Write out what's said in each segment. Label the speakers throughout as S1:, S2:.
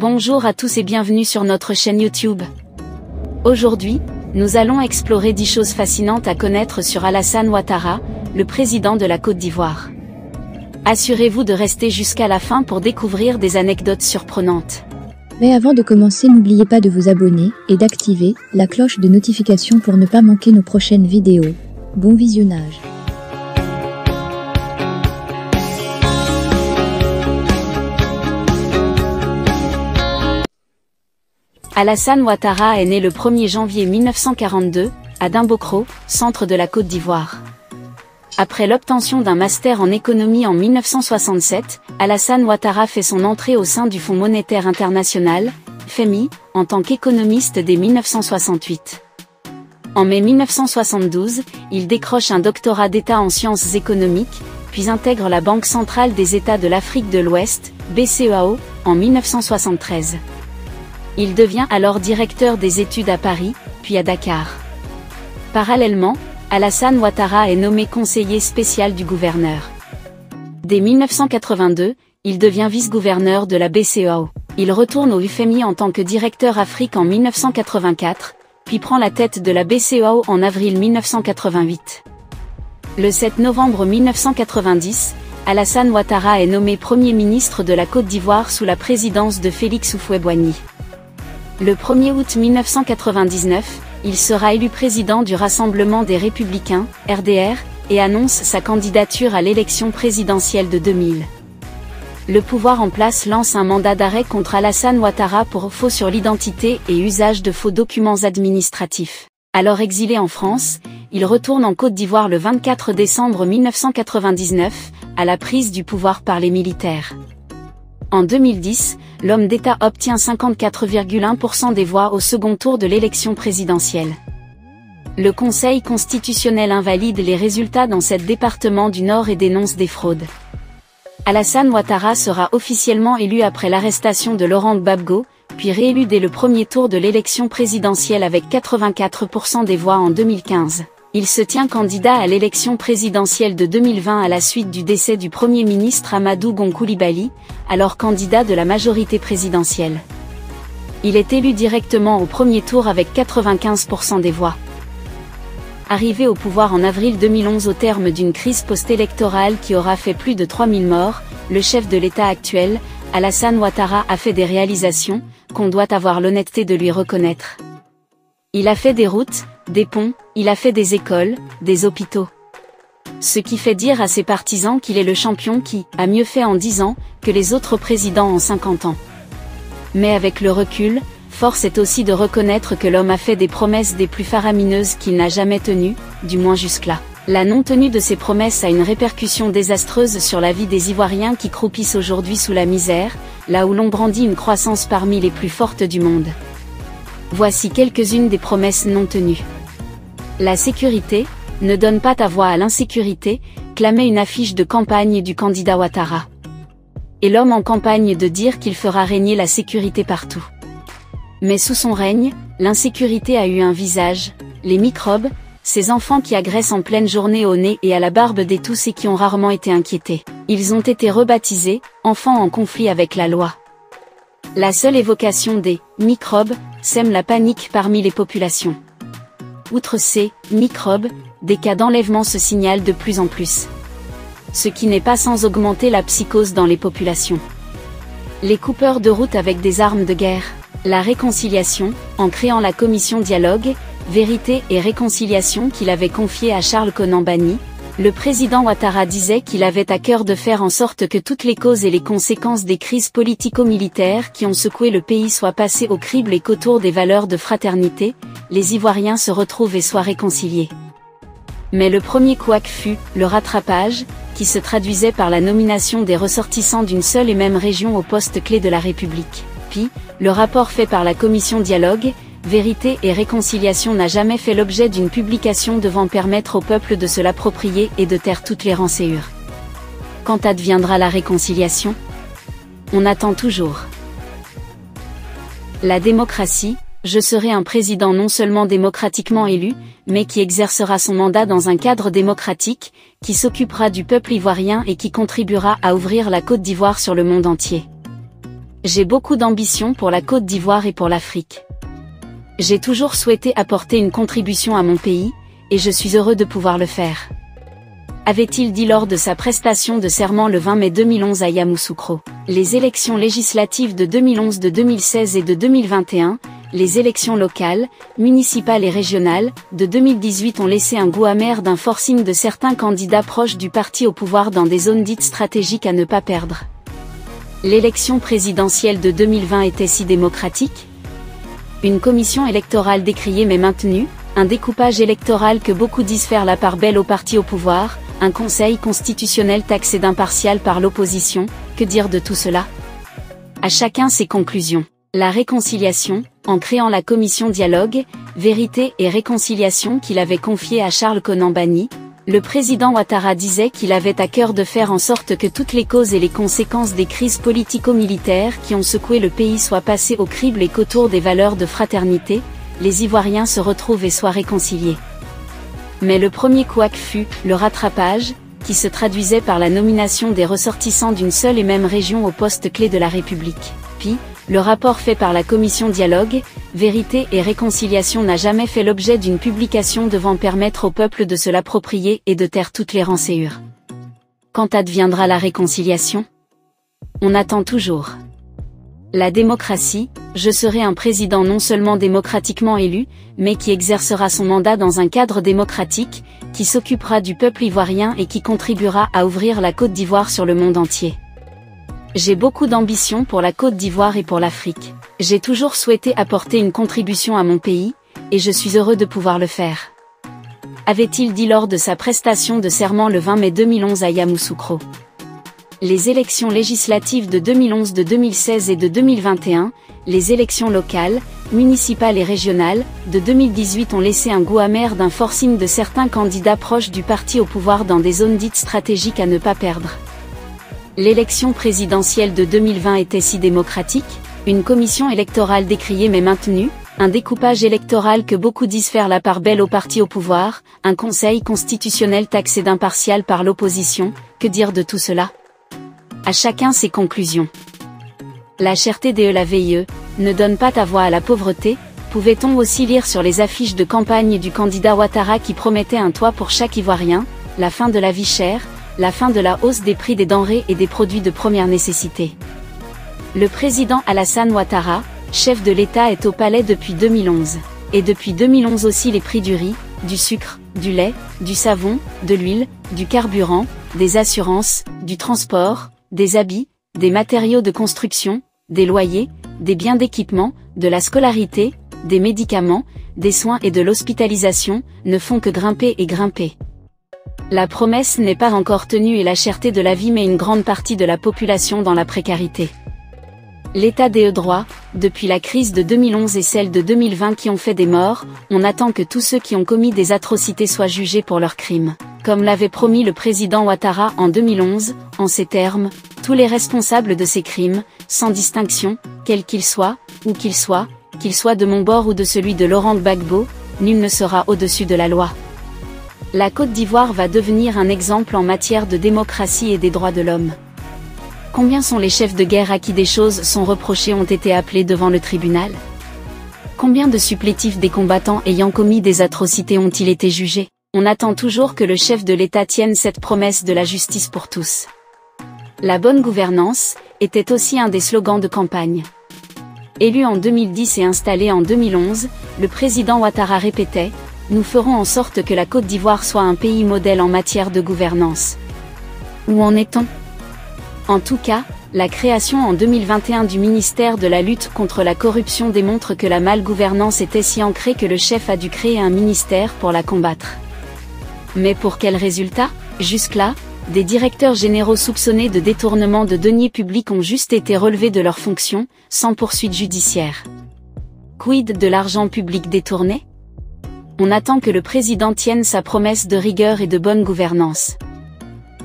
S1: Bonjour à tous et bienvenue sur notre chaîne YouTube. Aujourd'hui, nous allons explorer 10 choses fascinantes à connaître sur Alassane Ouattara, le président de la Côte d'Ivoire. Assurez-vous de rester jusqu'à la fin pour découvrir des anecdotes surprenantes.
S2: Mais avant de commencer, n'oubliez pas de vous abonner et d'activer la cloche de notification pour ne pas manquer nos prochaines vidéos. Bon visionnage.
S1: Alassane Ouattara est né le 1er janvier 1942, à Dimbokro, centre de la Côte d'Ivoire. Après l'obtention d'un master en économie en 1967, Alassane Ouattara fait son entrée au sein du Fonds monétaire international, FMI, en tant qu'économiste dès 1968. En mai 1972, il décroche un doctorat d'État en sciences économiques, puis intègre la Banque centrale des États de l'Afrique de l'Ouest, BCEAO, en 1973. Il devient alors directeur des études à Paris, puis à Dakar. Parallèlement, Alassane Ouattara est nommé conseiller spécial du gouverneur. Dès 1982, il devient vice-gouverneur de la BCEAO. Il retourne au FMI en tant que directeur Afrique en 1984, puis prend la tête de la BCEAO en avril 1988. Le 7 novembre 1990, Alassane Ouattara est nommé Premier ministre de la Côte d'Ivoire sous la présidence de Félix Houphouët-Boigny. Le 1er août 1999, il sera élu président du Rassemblement des Républicains, RDR, et annonce sa candidature à l'élection présidentielle de 2000. Le pouvoir en place lance un mandat d'arrêt contre Alassane Ouattara pour faux sur l'identité et usage de faux documents administratifs. Alors exilé en France, il retourne en Côte d'Ivoire le 24 décembre 1999, à la prise du pouvoir par les militaires. En 2010, l'homme d'État obtient 54,1% des voix au second tour de l'élection présidentielle. Le Conseil constitutionnel invalide les résultats dans 7 départements du Nord et dénonce des fraudes. Alassane Ouattara sera officiellement élu après l'arrestation de Laurent Gbagbo, puis réélu dès le premier tour de l'élection présidentielle avec 84% des voix en 2015. Il se tient candidat à l'élection présidentielle de 2020 à la suite du décès du Premier ministre Amadou Gon Coulibaly, alors candidat de la majorité présidentielle. Il est élu directement au premier tour avec 95% des voix. Arrivé au pouvoir en avril 2011 au terme d'une crise post-électorale qui aura fait plus de 3000 morts, le chef de l'État actuel, Alassane Ouattara a fait des réalisations, qu'on doit avoir l'honnêteté de lui reconnaître. Il a fait des routes, des ponts, il a fait des écoles, des hôpitaux. Ce qui fait dire à ses partisans qu'il est le champion qui a mieux fait en 10 ans que les autres présidents en 50 ans. Mais avec le recul, force est aussi de reconnaître que l'homme a fait des promesses des plus faramineuses qu'il n'a jamais tenues, du moins jusque-là. La non-tenue de ces promesses a une répercussion désastreuse sur la vie des Ivoiriens qui croupissent aujourd'hui sous la misère, là où l'on brandit une croissance parmi les plus fortes du monde. Voici quelques-unes des promesses non tenues. La sécurité, ne donne pas ta voix à l'insécurité, clamait une affiche de campagne du candidat Ouattara. Et l'homme en campagne de dire qu'il fera régner la sécurité partout. Mais sous son règne, l'insécurité a eu un visage, les microbes, ces enfants qui agressent en pleine journée au nez et à la barbe des tous et qui ont rarement été inquiétés. Ils ont été rebaptisés, enfants en conflit avec la loi. La seule évocation des microbes sème la panique parmi les populations. Outre ces microbes, des cas d'enlèvement se signalent de plus en plus. Ce qui n'est pas sans augmenter la psychose dans les populations. Les coupeurs de route avec des armes de guerre. La réconciliation, en créant la commission Dialogue, Vérité et Réconciliation qu'il avait confiée à Charles Konan Banny, le président Ouattara disait qu'il avait à cœur de faire en sorte que toutes les causes et les conséquences des crises politico-militaires qui ont secoué le pays soient passées au crible et qu'autour des valeurs de fraternité, les Ivoiriens se retrouvent et soient réconciliés. Mais le premier couac fut le rattrapage, qui se traduisait par la nomination des ressortissants d'une seule et même région au poste clé de la République. Puis, le rapport fait par la commission Dialogue, Vérité et Réconciliation n'a jamais fait l'objet d'une publication devant permettre au peuple de se l'approprier et de taire toutes les rançéures. Quand adviendra la réconciliation? On attend toujours. La démocratie, je serai un président non seulement démocratiquement élu, mais qui exercera son mandat dans un cadre démocratique, qui s'occupera du peuple ivoirien et qui contribuera à ouvrir la Côte d'Ivoire sur le monde entier. J'ai beaucoup d'ambition pour la Côte d'Ivoire et pour l'Afrique. J'ai toujours souhaité apporter une contribution à mon pays, et je suis heureux de pouvoir le faire. Avait-il dit lors de sa prestation de serment le 20 mai 2011 à Yamoussoukro. Les élections législatives de 2011, de 2016 et de 2021, les élections locales, municipales et régionales, de 2018 ont laissé un goût amer d'un forcing de certains candidats proches du parti au pouvoir dans des zones dites stratégiques à ne pas perdre. L'élection présidentielle de 2020 était si démocratique? Une commission électorale décriée mais maintenue, un découpage électoral que beaucoup disent faire la part belle au parti au pouvoir, un conseil constitutionnel taxé d'impartial par l'opposition, que dire de tout cela? À chacun ses conclusions. La réconciliation, en créant la commission Dialogue, Vérité et Réconciliation qu'il avait confiée à Charles Konan Banny, le président Ouattara disait qu'il avait à cœur de faire en sorte que toutes les causes et les conséquences des crises politico-militaires qui ont secoué le pays soient passées au crible et qu'autour des valeurs de fraternité, les Ivoiriens se retrouvent et soient réconciliés. Mais le premier couac fut le rattrapage, qui se traduisait par la nomination des ressortissants d'une seule et même région au poste clé de la République. Puis, le rapport fait par la commission Dialogue, Vérité et Réconciliation n'a jamais fait l'objet d'une publication devant permettre au peuple de se l'approprier et de taire toutes les rancœurs. Quand adviendra la réconciliation? On attend toujours. La démocratie, je serai un président non seulement démocratiquement élu, mais qui exercera son mandat dans un cadre démocratique, qui s'occupera du peuple ivoirien et qui contribuera à ouvrir la Côte d'Ivoire sur le monde entier. J'ai beaucoup d'ambition pour la Côte d'Ivoire et pour l'Afrique. J'ai toujours souhaité apporter une contribution à mon pays, et je suis heureux de pouvoir le faire. Avait-il dit lors de sa prestation de serment le 20 mai 2011 à Yamoussoukro. Les élections législatives de 2011, de 2016 et de 2021, les élections locales, municipales et régionales, de 2018 ont laissé un goût amer d'un forcing de certains candidats proches du parti au pouvoir dans des zones dites stratégiques à ne pas perdre. L'élection présidentielle de 2020 était si démocratique? Une commission électorale décriée mais maintenue, un découpage électoral que beaucoup disent faire la part belle au parti au pouvoir, un conseil constitutionnel taxé d'impartial par l'opposition, que dire de tout cela? À chacun ses conclusions. La cherté de la VIE, ne donne pas ta voix à la pauvreté, pouvait-on aussi lire sur les affiches de campagne du candidat Ouattara qui promettait un toit pour chaque Ivoirien, la fin de la vie chère, la fin de la hausse des prix des denrées et des produits de première nécessité. Le président Alassane Ouattara, chef de l'État, est au palais depuis 2011. Et depuis 2011 aussi les prix du riz, du sucre, du lait, du savon, de l'huile, du carburant, des assurances, du transport, des habits, des matériaux de construction, des loyers, des biens d'équipement, de la scolarité, des médicaments, des soins et de l'hospitalisation, ne font que grimper et grimper. La promesse n'est pas encore tenue et la cherté de la vie met une grande partie de la population dans la précarité. L'état des droits, depuis la crise de 2011 et celle de 2020 qui ont fait des morts, on attend que tous ceux qui ont commis des atrocités soient jugés pour leurs crimes. Comme l'avait promis le président Ouattara en 2011, en ces termes, tous les responsables de ces crimes, sans distinction, quels qu'ils soient, où qu'ils soient de mon bord ou de celui de Laurent Gbagbo, nul ne sera au-dessus de la loi. La Côte d'Ivoire va devenir un exemple en matière de démocratie et des droits de l'homme. Combien sont les chefs de guerre à qui des choses sont reprochées ont été appelés devant le tribunal? Combien de supplétifs des combattants ayant commis des atrocités ont-ils été jugés? On attend toujours que le chef de l'État tienne cette promesse de la justice pour tous. La bonne gouvernance était aussi un des slogans de campagne. Élu en 2010 et installé en 2011, le président Ouattara répétait « Nous ferons en sorte que la Côte d'Ivoire soit un pays modèle en matière de gouvernance ». Où en est-on? En tout cas, la création en 2021 du ministère de la lutte contre la corruption démontre que la malgouvernance était si ancrée que le chef a dû créer un ministère pour la combattre. Mais pour quel résultat? Jusque-là, des directeurs généraux soupçonnés de détournement de deniers publics ont juste été relevés de leurs fonctions, sans poursuite judiciaire. Quid de l'argent public détourné? On attend que le président tienne sa promesse de rigueur et de bonne gouvernance.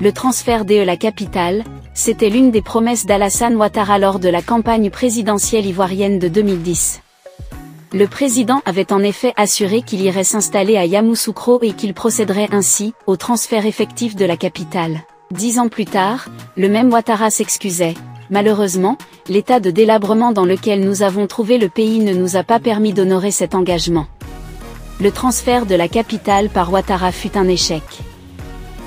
S1: Le transfert de la capitale, c'était l'une des promesses d'Alassane Ouattara lors de la campagne présidentielle ivoirienne de 2010. Le président avait en effet assuré qu'il irait s'installer à Yamoussoukro et qu'il procéderait ainsi au transfert effectif de la capitale. 10 ans plus tard, le même Ouattara s'excusait. Malheureusement, l'état de délabrement dans lequel nous avons trouvé le pays ne nous a pas permis d'honorer cet engagement. Le transfert de la capitale par Ouattara fut un échec.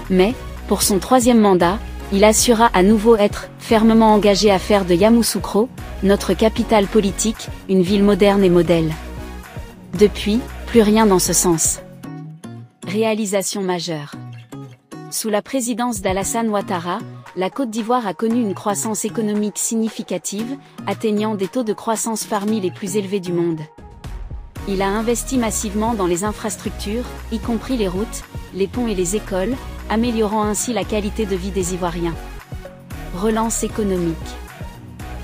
S1: Mais, pour son troisième mandat, il assura à nouveau être fermement engagé à faire de Yamoussoukro, notre capitale politique, une ville moderne et modèle. Depuis, plus rien dans ce sens. Réalisation majeure. Sous la présidence d'Alassane Ouattara, la Côte d'Ivoire a connu une croissance économique significative, atteignant des taux de croissance parmi les plus élevés du monde. Il a investi massivement dans les infrastructures, y compris les routes, les ponts et les écoles, améliorant ainsi la qualité de vie des Ivoiriens. Relance économique.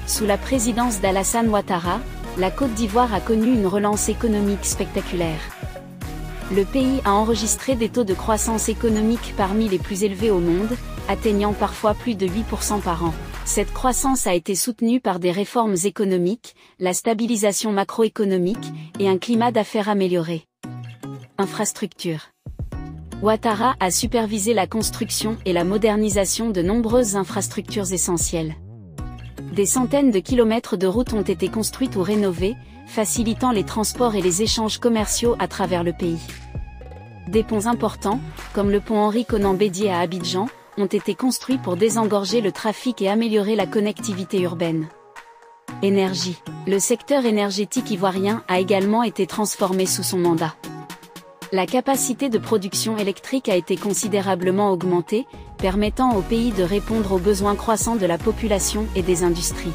S1: Sous la présidence d'Alassane Ouattara, la Côte d'Ivoire a connu une relance économique spectaculaire. Le pays a enregistré des taux de croissance économique parmi les plus élevés au monde, atteignant parfois plus de 8% par an. Cette croissance a été soutenue par des réformes économiques, la stabilisation macroéconomique, et un climat d'affaires amélioré. Infrastructure. Ouattara a supervisé la construction et la modernisation de nombreuses infrastructures essentielles. Des centaines de kilomètres de routes ont été construites ou rénovées, facilitant les transports et les échanges commerciaux à travers le pays. Des ponts importants, comme le pont Henri Konan Bédié à Abidjan, ont été construits pour désengorger le trafic et améliorer la connectivité urbaine. Énergie. Le secteur énergétique ivoirien a également été transformé sous son mandat. La capacité de production électrique a été considérablement augmentée, permettant au pays de répondre aux besoins croissants de la population et des industries.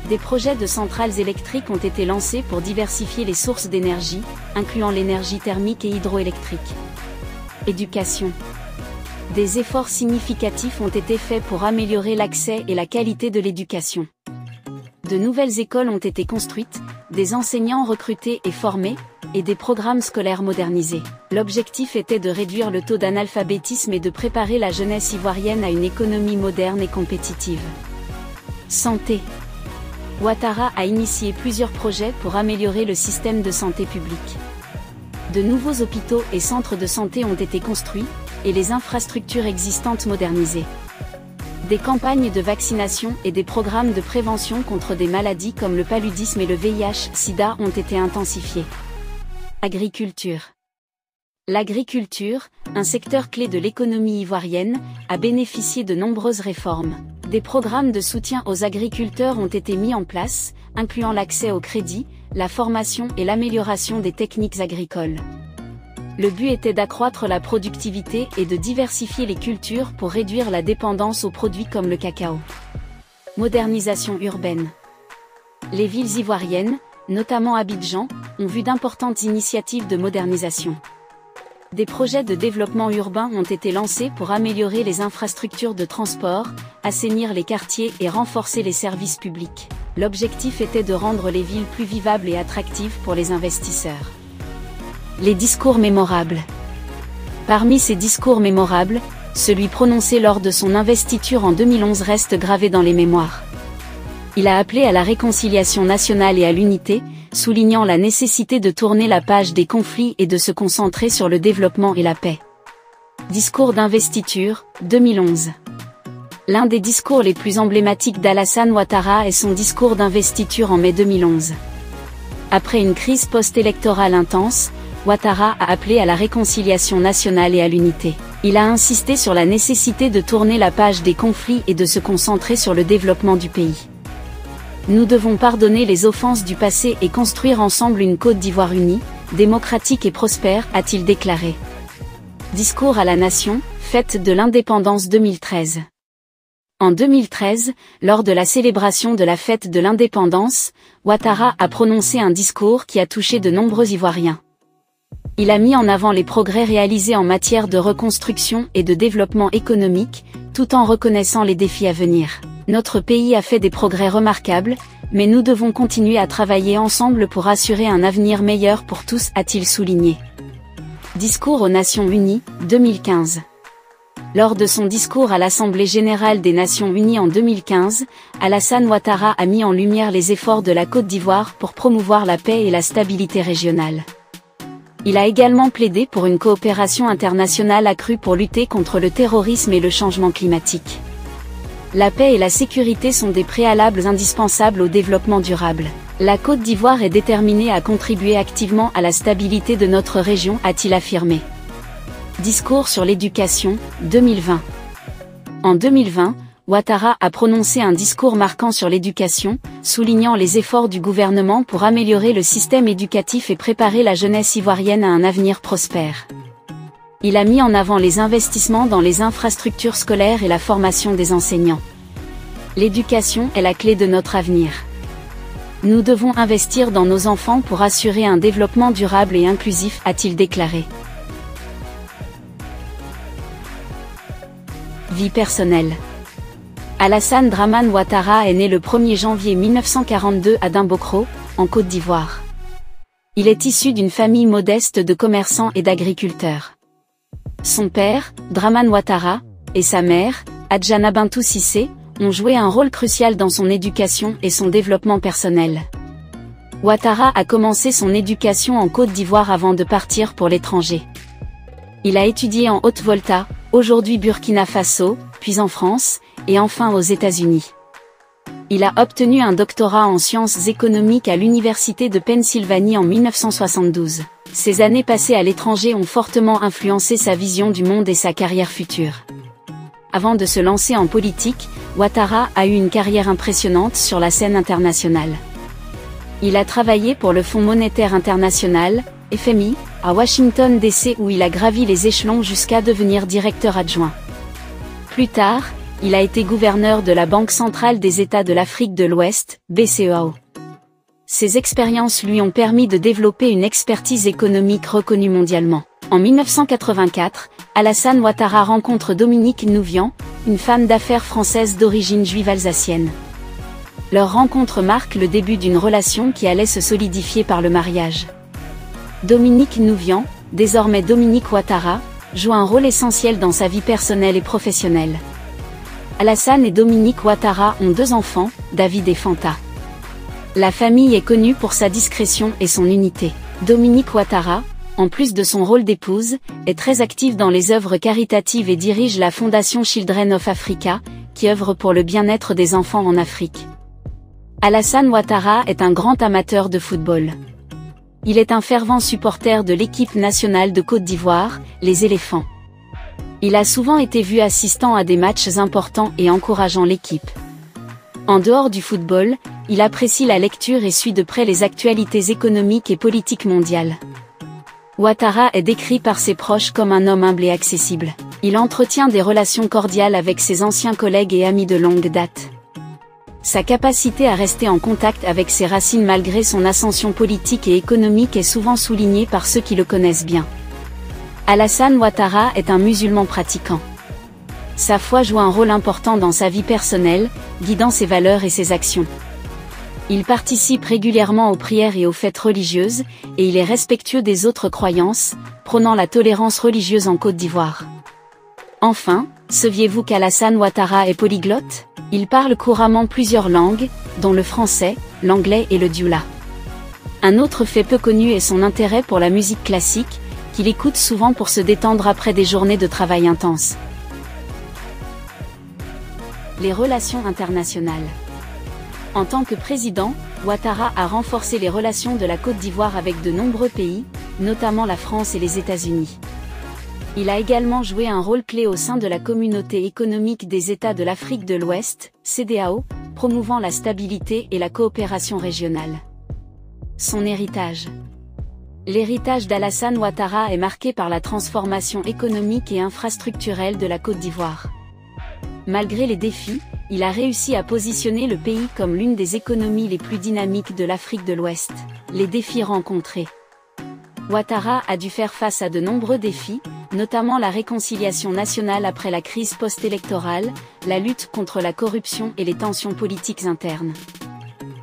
S1: Des projets de centrales électriques ont été lancés pour diversifier les sources d'énergie, incluant l'énergie thermique et hydroélectrique. Éducation. Des efforts significatifs ont été faits pour améliorer l'accès et la qualité de l'éducation. De nouvelles écoles ont été construites, des enseignants recrutés et formés, et des programmes scolaires modernisés. L'objectif était de réduire le taux d'analphabétisme et de préparer la jeunesse ivoirienne à une économie moderne et compétitive. Santé. Ouattara a initié plusieurs projets pour améliorer le système de santé publique. De nouveaux hôpitaux et centres de santé ont été construits, et les infrastructures existantes modernisées. Des campagnes de vaccination et des programmes de prévention contre des maladies comme le paludisme et le VIH/Sida ont été intensifiés. Agriculture. L'agriculture, un secteur clé de l'économie ivoirienne, a bénéficié de nombreuses réformes. Des programmes de soutien aux agriculteurs ont été mis en place, incluant l'accès au crédit, la formation et l'amélioration des techniques agricoles. Le but était d'accroître la productivité et de diversifier les cultures pour réduire la dépendance aux produits comme le cacao. Modernisation urbaine. Les villes ivoiriennes, notamment Abidjan, ont vu d'importantes initiatives de modernisation. Des projets de développement urbain ont été lancés pour améliorer les infrastructures de transport, assainir les quartiers et renforcer les services publics. L'objectif était de rendre les villes plus vivables et attractives pour les investisseurs. Les discours mémorables. Parmi ces discours mémorables, celui prononcé lors de son investiture en 2011 reste gravé dans les mémoires. Il a appelé à la réconciliation nationale et à l'unité, soulignant la nécessité de tourner la page des conflits et de se concentrer sur le développement et la paix. Discours d'investiture, 2011. L'un des discours les plus emblématiques d'Alassane Ouattara est son discours d'investiture en mai 2011. Après une crise post-électorale intense, Ouattara a appelé à la réconciliation nationale et à l'unité. Il a insisté sur la nécessité de tourner la page des conflits et de se concentrer sur le développement du pays. Nous devons pardonner les offenses du passé et construire ensemble une Côte d'Ivoire unie, démocratique et prospère, a-t-il déclaré. Discours à la nation, fête de l'indépendance 2013. En 2013, lors de la célébration de la fête de l'indépendance, Ouattara a prononcé un discours qui a touché de nombreux Ivoiriens. Il a mis en avant les progrès réalisés en matière de reconstruction et de développement économique, tout en reconnaissant les défis à venir. Notre pays a fait des progrès remarquables, mais nous devons continuer à travailler ensemble pour assurer un avenir meilleur pour tous, a-t-il souligné. Discours aux Nations Unies, 2015. Lors de son discours à l'Assemblée générale des Nations Unies en 2015, Alassane Ouattara a mis en lumière les efforts de la Côte d'Ivoire pour promouvoir la paix et la stabilité régionale. Il a également plaidé pour une coopération internationale accrue pour lutter contre le terrorisme et le changement climatique. La paix et la sécurité sont des préalables indispensables au développement durable. La Côte d'Ivoire est déterminée à contribuer activement à la stabilité de notre région, a-t-il affirmé. Discours sur l'éducation, 2020. En 2020, Ouattara a prononcé un discours marquant sur l'éducation, soulignant les efforts du gouvernement pour améliorer le système éducatif et préparer la jeunesse ivoirienne à un avenir prospère. Il a mis en avant les investissements dans les infrastructures scolaires et la formation des enseignants. L'éducation est la clé de notre avenir. Nous devons investir dans nos enfants pour assurer un développement durable et inclusif, a-t-il déclaré. Vie personnelle. Alassane Dramane Ouattara est né le 1er janvier 1942 à Dimbokro, en Côte d'Ivoire. Il est issu d'une famille modeste de commerçants et d'agriculteurs. Son père, Dramane Ouattara, et sa mère, Adjana Bintou Cissé, ont joué un rôle crucial dans son éducation et son développement personnel. Ouattara a commencé son éducation en Côte d'Ivoire avant de partir pour l'étranger. Il a étudié en Haute-Volta, aujourd'hui Burkina Faso, puis en France, et enfin aux États-Unis. Il a obtenu un doctorat en sciences économiques à l'Université de Pennsylvanie en 1972. Ces années passées à l'étranger ont fortement influencé sa vision du monde et sa carrière future. Avant de se lancer en politique, Ouattara a eu une carrière impressionnante sur la scène internationale. Il a travaillé pour le Fonds monétaire international, FMI, à Washington DC où il a gravi les échelons jusqu'à devenir directeur adjoint. Plus tard, il a été gouverneur de la Banque centrale des États de l'Afrique de l'Ouest, BCEAO. Ces expériences lui ont permis de développer une expertise économique reconnue mondialement. En 1984, Alassane Ouattara rencontre Dominique Nouvian, une femme d'affaires française d'origine juive alsacienne. Leur rencontre marque le début d'une relation qui allait se solidifier par le mariage. Dominique Nouvian, désormais Dominique Ouattara, joue un rôle essentiel dans sa vie personnelle et professionnelle. Alassane et Dominique Ouattara ont 2 enfants, David et Fanta. La famille est connue pour sa discrétion et son unité. Dominique Ouattara, en plus de son rôle d'épouse, est très active dans les œuvres caritatives et dirige la fondation Children of Africa, qui œuvre pour le bien-être des enfants en Afrique. Alassane Ouattara est un grand amateur de football. Il est un fervent supporter de l'équipe nationale de Côte d'Ivoire, les Éléphants. Il a souvent été vu assistant à des matchs importants et encourageant l'équipe. En dehors du football, il apprécie la lecture et suit de près les actualités économiques et politiques mondiales. Ouattara est décrit par ses proches comme un homme humble et accessible. Il entretient des relations cordiales avec ses anciens collègues et amis de longue date. Sa capacité à rester en contact avec ses racines malgré son ascension politique et économique est souvent soulignée par ceux qui le connaissent bien. Alassane Ouattara est un musulman pratiquant. Sa foi joue un rôle important dans sa vie personnelle, guidant ses valeurs et ses actions. Il participe régulièrement aux prières et aux fêtes religieuses, et il est respectueux des autres croyances, prônant la tolérance religieuse en Côte d'Ivoire. Enfin, saviez-vous qu'Alassane Ouattara est polyglotte? Il parle couramment plusieurs langues, dont le français, l'anglais et le dioula. Un autre fait peu connu est son intérêt pour la musique classique, qu'il écoute souvent pour se détendre après des journées de travail intenses. Les relations internationales. En tant que président, Ouattara a renforcé les relations de la Côte d'Ivoire avec de nombreux pays, notamment la France et les États-Unis. Il a également joué un rôle clé au sein de la Communauté économique des États de l'Afrique de l'Ouest, CEDEAO, promouvant la stabilité et la coopération régionale. Son héritage. L'héritage d'Alassane Ouattara est marqué par la transformation économique et infrastructurelle de la Côte d'Ivoire. Malgré les défis, il a réussi à positionner le pays comme l'une des économies les plus dynamiques de l'Afrique de l'Ouest. Les défis rencontrés. Ouattara a dû faire face à de nombreux défis, notamment la réconciliation nationale après la crise post-électorale, la lutte contre la corruption et les tensions politiques internes.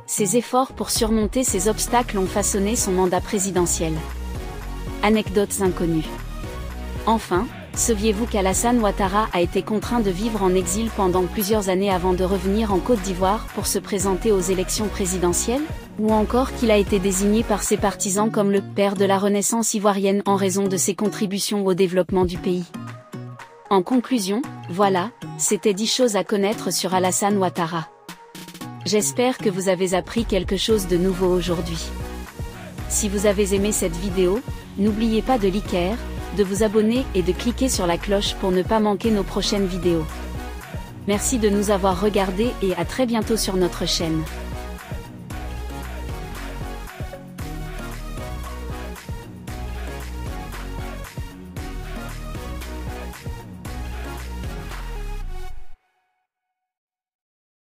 S1: Ses efforts pour surmonter ces obstacles ont façonné son mandat présidentiel. Anecdotes inconnues. Enfin, saviez-vous qu'Alassane Ouattara a été contraint de vivre en exil pendant plusieurs années avant de revenir en Côte d'Ivoire pour se présenter aux élections présidentielles? Ou encore qu'il a été désigné par ses partisans comme le « père de la Renaissance ivoirienne » en raison de ses contributions au développement du pays. En conclusion, voilà, C'était 10 choses à connaître sur Alassane Ouattara. J'espère que vous avez appris quelque chose de nouveau aujourd'hui. Si vous avez aimé cette vidéo, n'oubliez pas de liker, de vous abonner et de cliquer sur la cloche pour ne pas manquer nos prochaines vidéos. Merci de nous avoir regardés et à très bientôt sur notre chaîne.